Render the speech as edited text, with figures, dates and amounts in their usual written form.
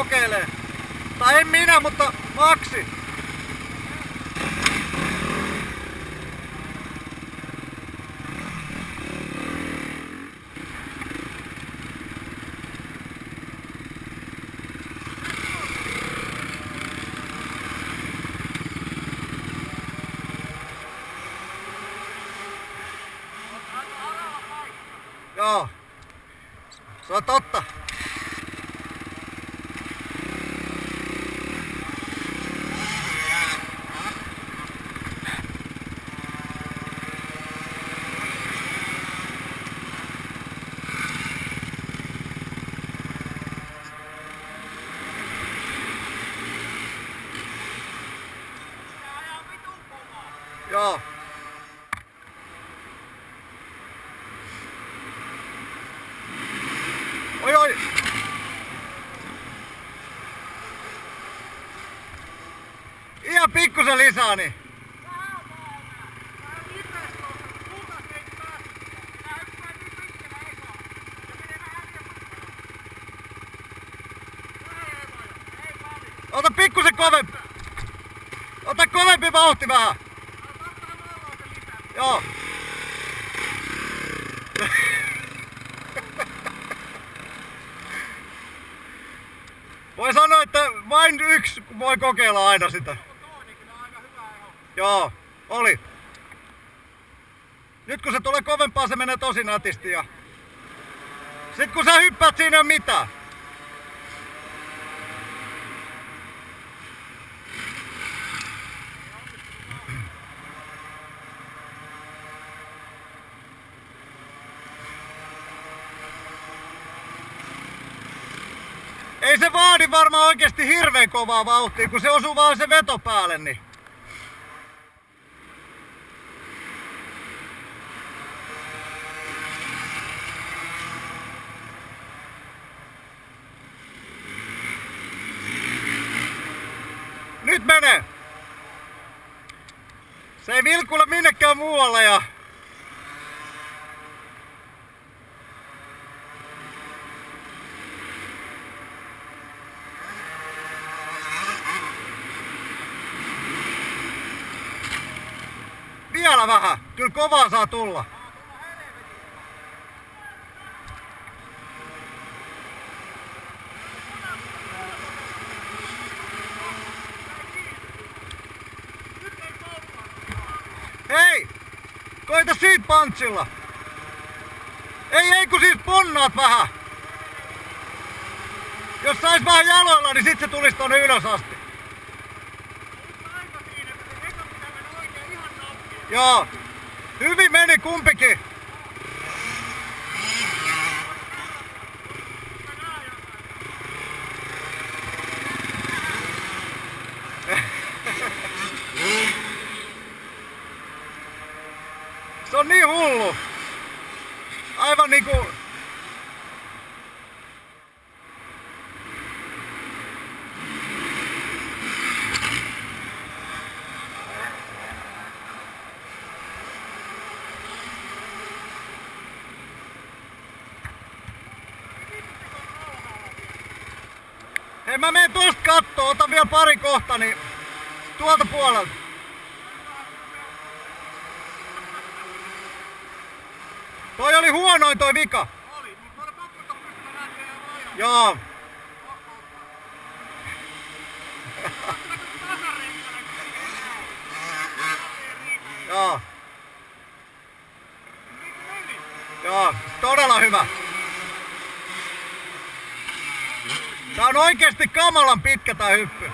kokeilee. Tai en minä, mutta Maksi. Joo. Se on totta. Joo. Oi oi! Ihan pikkusen lisää niin. Ota pikkusen kovempi. Ota kovempi vauhti vähän. Joo. Voi sanoa, että vain yksi voi kokeilla aina sitä. Joo, oli. Nyt kun se tulee kovempaa, se menee tosi nätisti. Ja sit kun sä hyppäät, siinä ei ole mitään. Ei se vaadi varmaan oikeesti hirveen kovaa vauhtia, kun se osuu vaan se veto päälle, niin. Nyt menee! Se ei vilkule minnekään muualle ja... Vielä vähän. Kyllä kovaa saa tulla. Hei! Koita siitä pantsilla. Ei kun siis ponnaat vähän. Jos sais vähän jaloilla, niin sit se tulisi tonne ylös asti. Joo. Hyvin meni kumpikin. Se on niin hullu. Aivan niinku... Hei, mä menen tosta kattoo, otan vielä pari kohta, niin tuolta puolelta. Toi oli huonoin toi vika. Oli, mutta oli pakko pystyä lähteä ja Joo. Joo. Joo, todella hyvä. Tää on oikeesti kamalan pitkä tää hyppy.